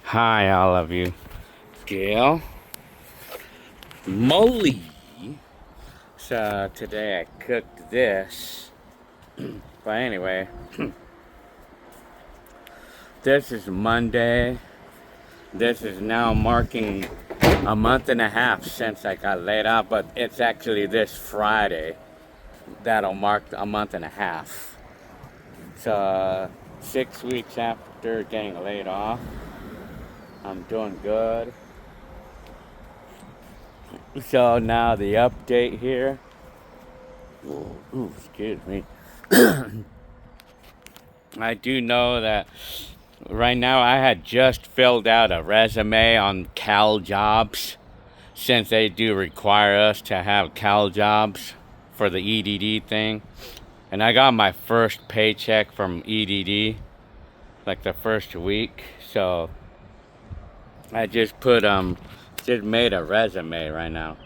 Hi, all of you. Gail. Moly. So today I cooked this. But anyway, this is Monday. This is now marking a month and a half since I got laid off, but it's actually this Friday that'll mark a month and a half. So 6 weeks after getting laid off, I'm doing good. So now the update here. Ooh, excuse me. I do know that right now I had just filled out a resume on Cal Jobs, since they do require us to have Cal Jobs for the EDD thing. And I got my first paycheck from EDD like the first week. So I just made a resume right now.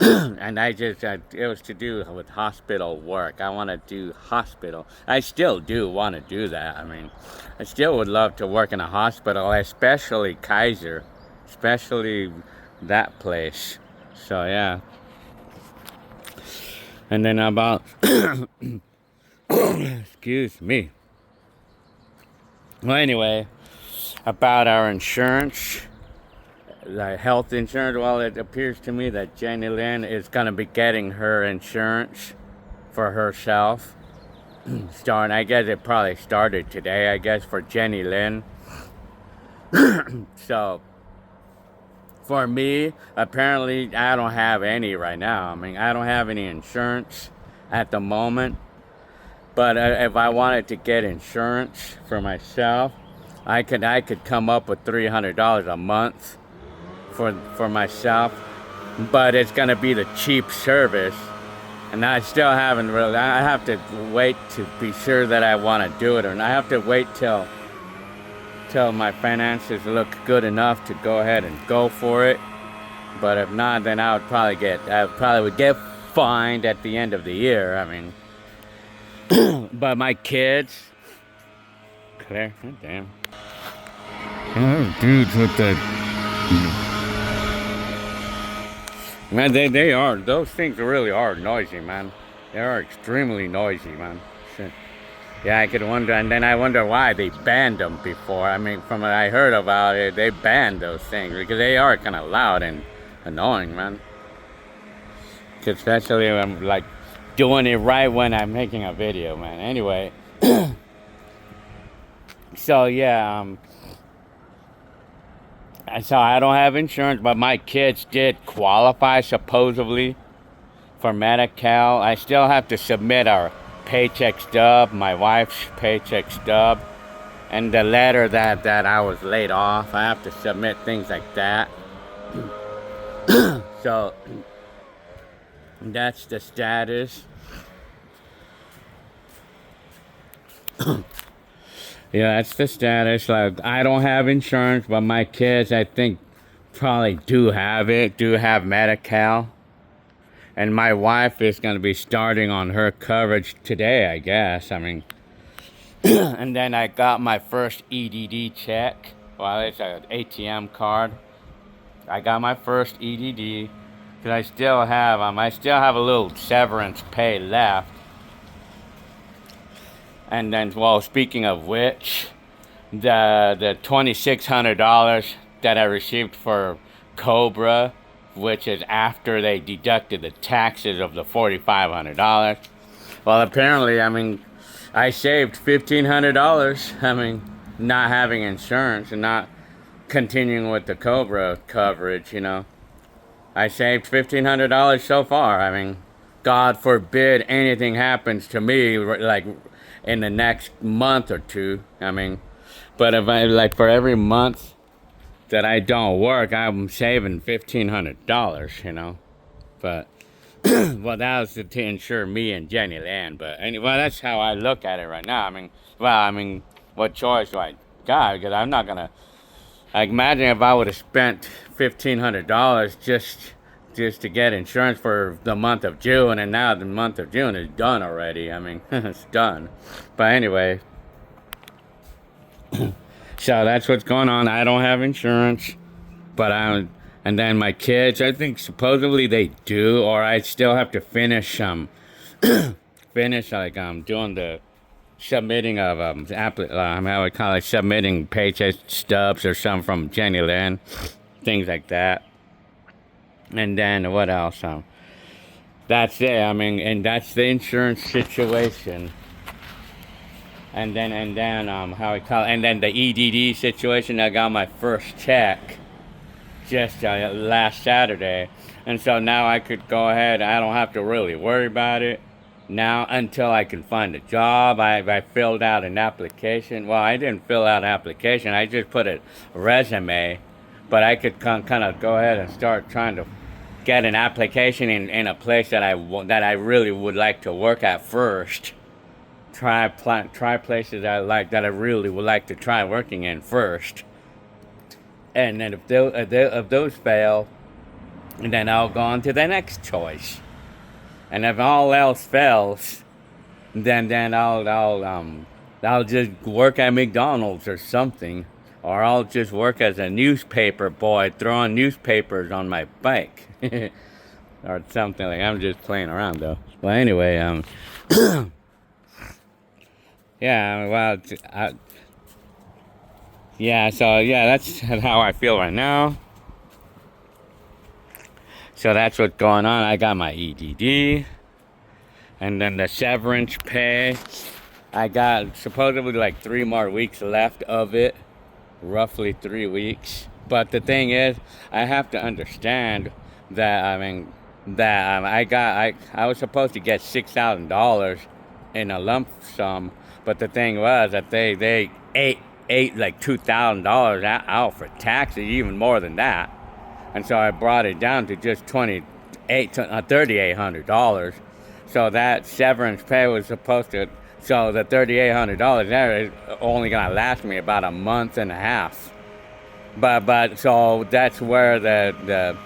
And it was to do with hospital work. I want to do hospital. I still do want to do that. I mean, I still would love to work in a hospital, especially Kaiser, especially that place. So, yeah. And then about, excuse me. Well, anyway, about our insurance. The health insurance, well, it appears to me that Jennylyn is going to be getting her insurance for herself. I guess it probably started today, I guess, for Jennylyn. So, for me, apparently, I don't have any right now. I mean, I don't have any insurance at the moment. But if I wanted to get insurance for myself, I could come up with $300 a month for myself, but it's gonna be the cheap service, and I still haven't really. I have to wait to be sure that I want to do it, or not. I have to wait till my finances look good enough to go ahead and go for it. But if not, then I probably would get fined at the end of the year. I mean, but my kids, Claire, oh, damn, dudes with the. Man, those things really are noisy, man. They are extremely noisy, man. Shit. Yeah, I could wonder, and then I wonder why they banned them before. I mean, from what I heard about it, they banned those things because they are kind of loud and annoying, man. Especially when I'm like doing it right when I'm making a video, man. Anyway, so yeah, so I don't have insurance, but my kids did qualify supposedly for Medi-Cal. I still have to submit our paycheck stub, my wife's paycheck stub, and the letter that I was laid off. I have to submit things like that. So that's the status. Yeah, that's the status. Like, I don't have insurance, but my kids, I think, probably do have Medi-Cal. And my wife is going to be starting on her coverage today, I guess. I mean, and then I got my first EDD check. Well, it's an ATM card. I got my first EDD because I still have a little severance pay left. And then, well, speaking of which, the $2,600 that I received for Cobra, which is after they deducted the taxes of the $4,500. Well, apparently, I mean, I saved $1,500. I mean, not having insurance and not continuing with the Cobra coverage, you know. I saved $1,500 so far. I mean, God forbid anything happens to me, like, in the next month or two. I mean, but if I, like, for every month that I don't work, I'm saving $1,500, you know. But, well, that was to insure me and Jennylyn. But anyway, that's how I look at it right now. I mean, what choice do I got? Because I'm not gonna, like, imagine if I would have spent $1,500 just to get insurance for the month of June, and now the month of June is done already. I mean, it's done. But anyway, So that's what's going on. I don't have insurance, but and then my kids, I think supposedly they do, or I still have to finish like doing the submitting of how I call it, submitting paycheck stubs or something from Jennylyn, things like that. And then what else? That's it. I mean, and that's the insurance situation. And then how I call it, and then the EDD situation. I got my first check just last Saturday, and so now I could go ahead. I don't have to really worry about it now until I can find a job. I filled out an application. Well, I didn't fill out an application. I just put a resume, but I could kind of go ahead and start trying to get an application in a place that I really would like to work at first. Try places that I really would like to try working in first, and then if those fail, then I'll go on to the next choice. And if all else fails, then I'll just work at McDonald's or something, or I'll just work as a newspaper boy throwing newspapers on my bike, or something like. I'm just playing around though. Well, anyway, yeah, well, so that's how I feel right now. So that's what's going on. I got my EDD, and then the severance pay. I got supposedly like 3 more weeks left of it, roughly 3 weeks. But the thing is, I have to understand that I was supposed to get $6,000 in a lump sum. But the thing was that they ate like $2,000 out for taxes, even more than that. And so I brought it down to just $3,800. So that severance pay was supposed to, so the $3,800 there is only gonna last me about a month and a half. But so that's where the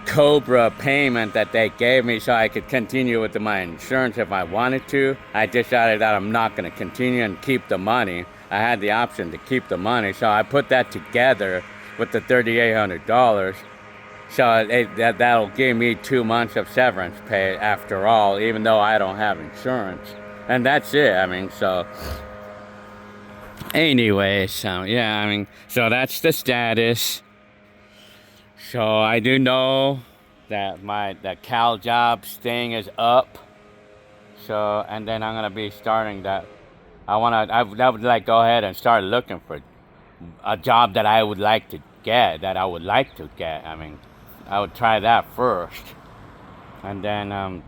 Cobra payment that they gave me so I could continue with my insurance if I wanted to. I decided that I'm not going to continue and keep the money. I had the option to keep the money, so I put that together with the $3,800. So that'll give me 2 months of severance pay after all, even though I don't have insurance. And that's it. I mean, so anyway, so yeah, so that's the status. So I do know that the Cal Jobs thing is up. So, and then I'm gonna be starting that. I would like go ahead and start looking for a job that I would like to get. I would try that first, and then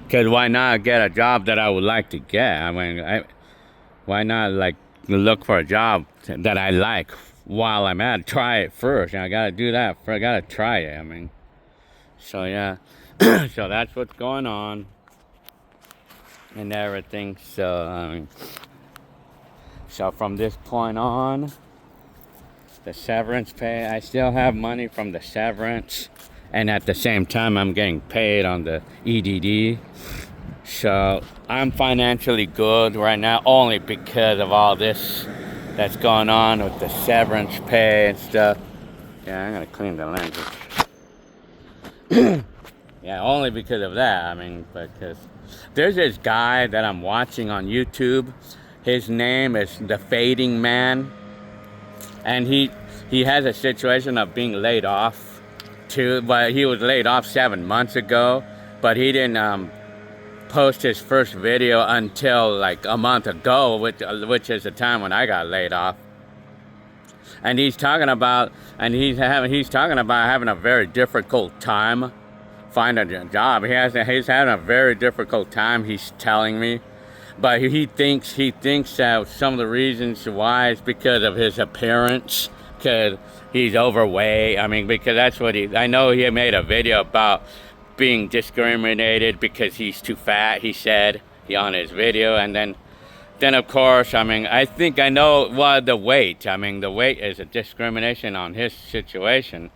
cause why not get a job that I would like to get? Why not like look for a job that I like? While I'm at it, try it first. I gotta do that. I gotta try it. So yeah, so that's what's going on and everything. So so from this point on, the severance pay, I still have money from the severance, and at the same time, I'm getting paid on the EDD. So I'm financially good right now, only because of all this that's going on with the severance pay and stuff. Yeah, I'm gonna clean the lenses. Yeah, only because of that. Because there's this guy that I'm watching on YouTube. His name is The Fading Man, and he has a situation of being laid off too. But he was laid off 7 months ago, but he didn't post his first video until like a month ago, which is the time when I got laid off. And he's talking about having a very difficult time finding a job. He's having a very difficult time. He's telling me, but he thinks that some of the reasons why is because of his appearance, because he's overweight. Because that's what I know he made a video about being discriminated because he's too fat, he said on his video. And then of course, I think I know the weight. The weight is a discrimination on his situation.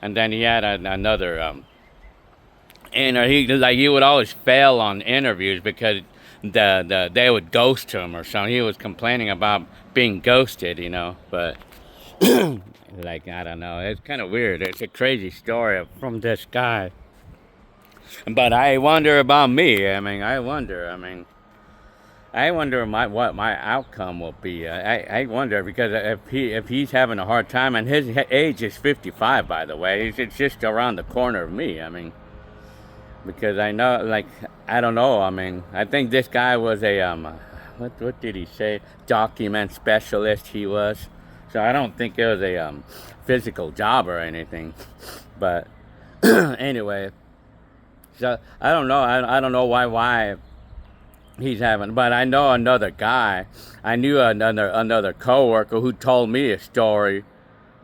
And then he had another he would always fail on interviews because they would ghost him or something. He was complaining about being ghosted, but like, I don't know. It's kind of weird. It's a crazy story from this guy. But I wonder about me. I wonder what my outcome will be. I wonder because if he's having a hard time, and his age is 55, by the way, it's just around the corner of me. Because I know, like, I don't know. I think this guy was a what did he say? Document specialist. He was. So I don't think it was a physical job or anything. But anyway, so I don't know. I don't know why he's having. But I know another guy. I knew another coworker who told me a story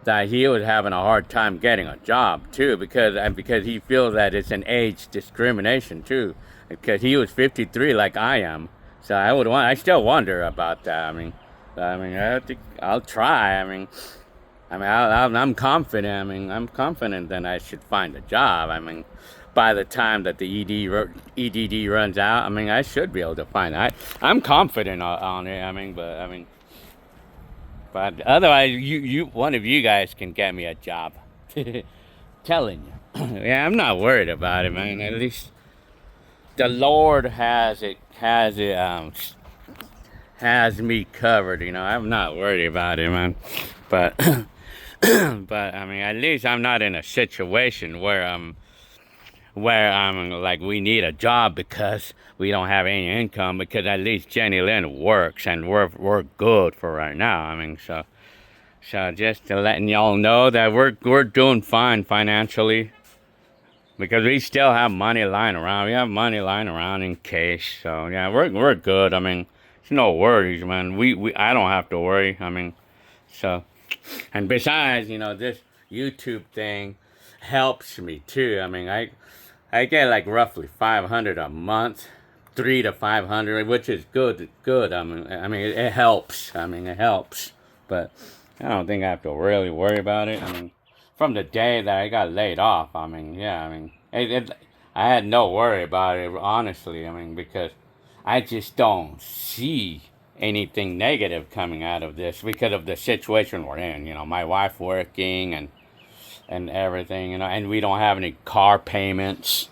that he was having a hard time getting a job too, because he feels that it's an age discrimination too, because he was 53 like I am. So I still wonder about that. I think I'll try. I'm confident. I'm confident that I should find a job. By the time that the EDD runs out, I should be able to find it. I'm confident on it. But otherwise, you one of you guys can get me a job. Telling you. Yeah, I'm not worried about it, man. At least the Lord has me covered. I'm not worried about it, man. But but at least I'm not in a situation where I'm like, we need a job because we don't have any income, because at least Jennylyn works and we're good for right now. So just to letting y'all know that we're doing fine financially, because we still have money lying around. We have money lying around in case. So yeah, we're good. There's no worries, man. I don't have to worry. So, and besides, this YouTube thing helps me too. I get like roughly 500 a month, 300 to 500, which is good. It's good. It helps. It helps. But I don't think I have to really worry about it. From the day that I got laid off, I had no worry about it, honestly. Because I just don't see anything negative coming out of this because of the situation we're in. My wife working and everything, and we don't have any car payments.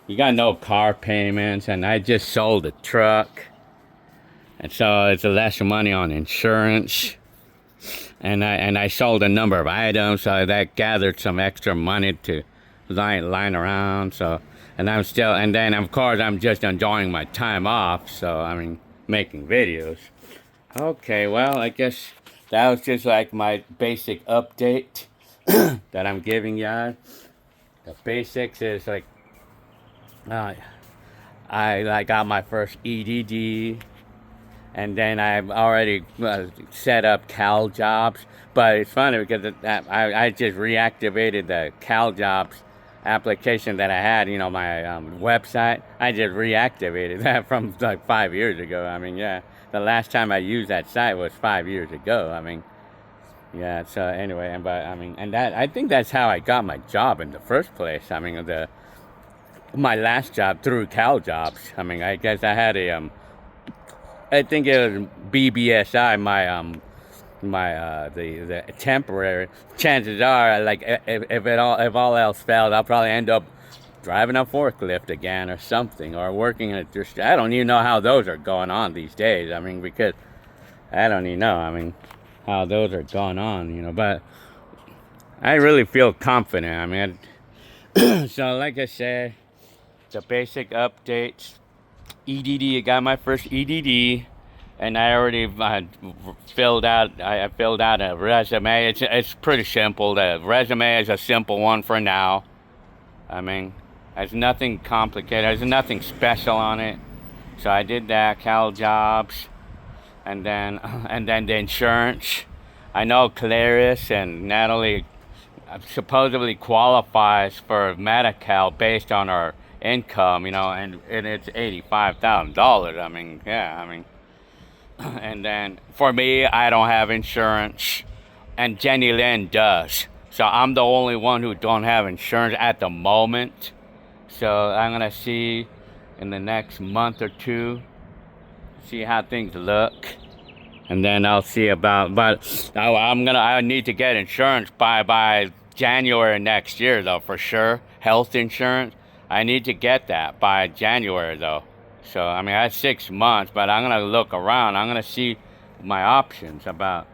You got no car payments, and I just sold a truck, and so it's less money on insurance. And I sold a number of items, so that gathered some extra money to lying around. So, and then of course I'm just enjoying my time off. So making videos. Okay, well, I guess that was just like my basic update that I'm giving y'all. The basics is like, I got my first EDD, and then I've already set up Cal Jobs. But it's funny because I just reactivated the Cal Jobs application that I had, my website. I just reactivated that from like 5 years ago. Yeah, the last time I used that site was 5 years ago. Yeah, so anyway, and that, I think that's how I got my job in the first place. My last job through Cal Jobs. I guess I had I think it was BBSI, the temporary. Chances are, like, if all else failed, I'll probably end up driving a forklift again or something, or working in I don't even know how those are going on these days. Because I don't even know. How those are going on. But I really feel confident. So like I said, the basic updates. EDD, I got my first EDD, and I already filled out a resume. It's pretty simple. The resume is a simple one for now. There's nothing complicated. There's nothing special on it. So I did that, Cal Jobs, and then the insurance. I know Clarice and Natalie supposedly qualifies for Medi-Cal based on her income, and it's $85,000. Yeah, and then for me, I don't have insurance, and Jennylyn does. So I'm the only one who don't have insurance at the moment. So I'm gonna see in the next month or two, see how things look, and then I'll see about. But I need to get insurance by January next year, though, for sure. Health insurance. I need to get that by January, though. So I mean, that's 6 months, but I'm gonna look around. I'm gonna see my options about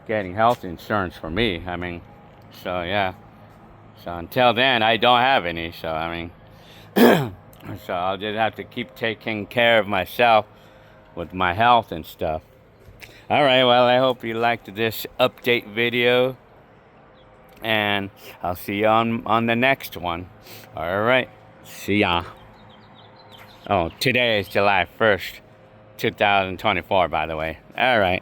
getting health insurance for me. I mean, so yeah. So until then, I don't have any. So I mean, so I'll just have to keep taking care of myself with my health and stuff. All right, well, I hope you liked this update video, and I'll see you on the next one. All right, see ya. Oh, today is July 1st, 2024, by the way. All right.